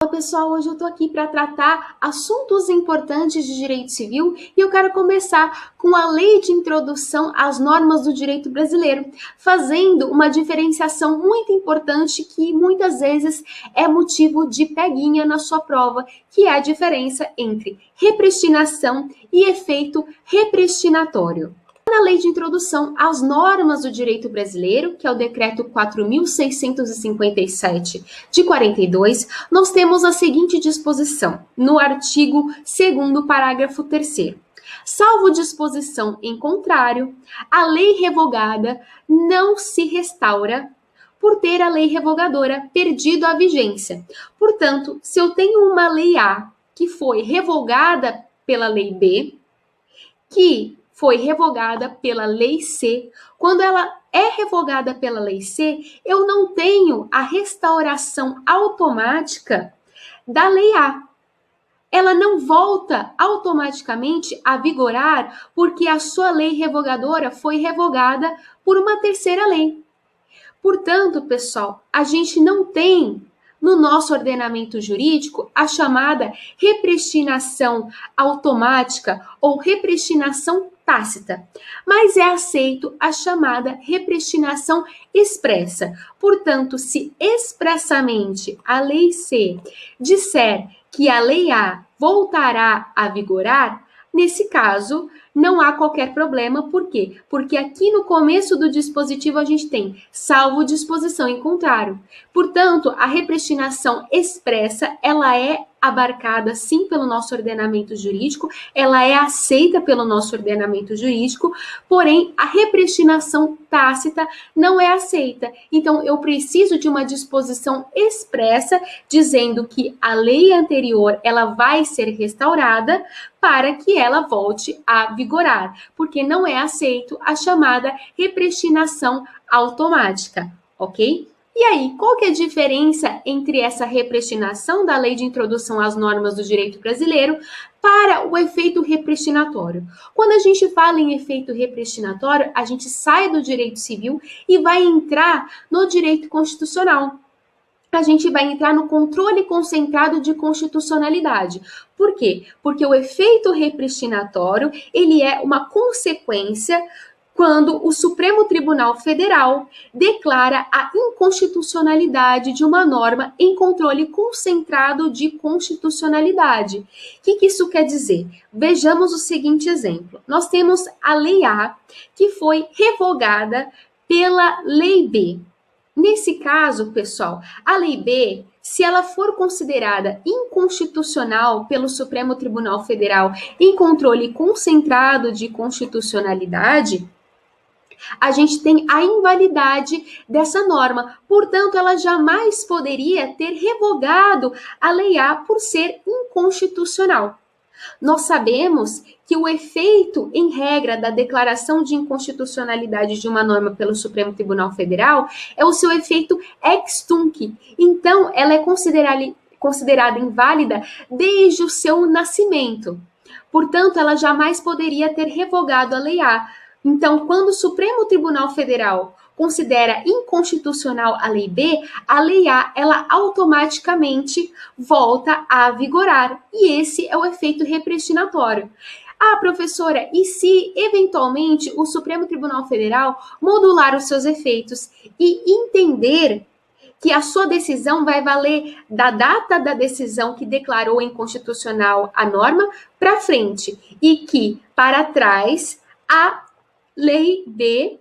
Olá pessoal, hoje eu tô aqui para tratar assuntos importantes de direito civil e eu quero começar com a Lei de Introdução às Normas do Direito Brasileiro, fazendo uma diferenciação muito importante que muitas vezes é motivo de peguinha na sua prova, que é a diferença entre repristinação e efeito repristinatório. Na Lei de Introdução às Normas do Direito Brasileiro, que é o Decreto 4.657 de 42, nós temos a seguinte disposição, no artigo 2º, parágrafo 3º. Salvo disposição em contrário, a lei revogada não se restaura por ter a lei revogadora perdido a vigência. Portanto, se eu tenho uma lei A que foi revogada pela lei B, que foi revogada pela Lei C. Quando ela é revogada pela Lei C, eu não tenho a restauração automática da Lei A. Ela não volta automaticamente a vigorar porque a sua lei revogadora foi revogada por uma terceira lei. Portanto, pessoal, a gente não tem no nosso ordenamento jurídico a chamada repristinação automática ou repristinação tácita, mas é aceito a chamada repristinação expressa. Portanto, se expressamente a Lei C disser que a Lei A voltará a vigorar, nesse caso, não há qualquer problema. Por quê? Porque aqui no começo do dispositivo a gente tem salvo disposição em contrário. Portanto, a repristinação expressa, ela é abarcada sim pelo nosso ordenamento jurídico, ela é aceita pelo nosso ordenamento jurídico, porém a repristinação tácita não é aceita. Então eu preciso de uma disposição expressa dizendo que a lei anterior ela vai ser restaurada para que ela volte a vigorar, porque não é aceito a chamada repristinação automática, ok? E aí, qual que é a diferença entre essa repristinação da Lei de Introdução às Normas do Direito Brasileiro para o efeito repristinatório? Quando a gente fala em efeito repristinatório, a gente sai do direito civil e vai entrar no direito constitucional. A gente vai entrar no controle concentrado de constitucionalidade. Por quê? Porque o efeito repristinatório, ele é uma consequência quando o Supremo Tribunal Federal declara a inconstitucionalidade de uma norma em controle concentrado de constitucionalidade. O que isso quer dizer? Vejamos o seguinte exemplo. Nós temos a Lei A, que foi revogada pela Lei B. Nesse caso, pessoal, a Lei B, se ela for considerada inconstitucional pelo Supremo Tribunal Federal em controle concentrado de constitucionalidade, a gente tem a invalidade dessa norma. Portanto, ela jamais poderia ter revogado a Lei A por ser inconstitucional. Nós sabemos que o efeito, em regra, da declaração de inconstitucionalidade de uma norma pelo Supremo Tribunal Federal é o seu efeito ex tunc. Então, ela é considerada inválida desde o seu nascimento. Portanto, ela jamais poderia ter revogado a Lei A. Então, quando o Supremo Tribunal Federal considera inconstitucional a Lei B, a Lei A, ela automaticamente volta a vigorar. E esse é o efeito repristinatório. Ah, professora, e se eventualmente o Supremo Tribunal Federal modular os seus efeitos e entender que a sua decisão vai valer da data da decisão que declarou inconstitucional a norma para frente e que para trás a Lei B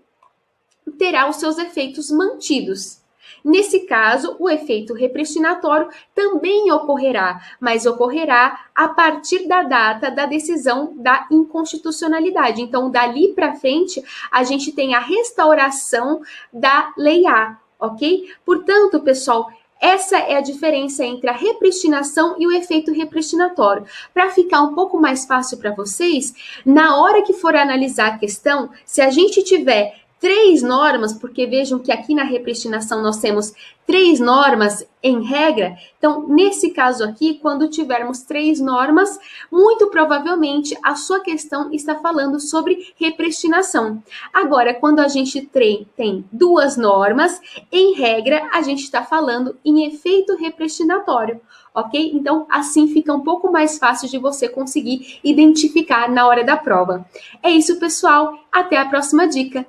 terá os seus efeitos mantidos. Nesse caso, o efeito repristinatório também ocorrerá, mas ocorrerá a partir da data da decisão da inconstitucionalidade. Então, dali para frente, a gente tem a restauração da Lei A, ok? Portanto, pessoal, essa é a diferença entre a repristinação e o efeito repristinatório. Para ficar um pouco mais fácil para vocês, na hora que for analisar a questão, se a gente tiver 3 normas, porque vejam que aqui na repristinação nós temos 3 normas em regra. Então, nesse caso aqui, quando tivermos 3 normas, muito provavelmente a sua questão está falando sobre repristinação. Agora, quando a gente tem 2 normas, em regra, a gente está falando em efeito repristinatório, ok? Então, assim fica um pouco mais fácil de você conseguir identificar na hora da prova. É isso, pessoal. Até a próxima dica.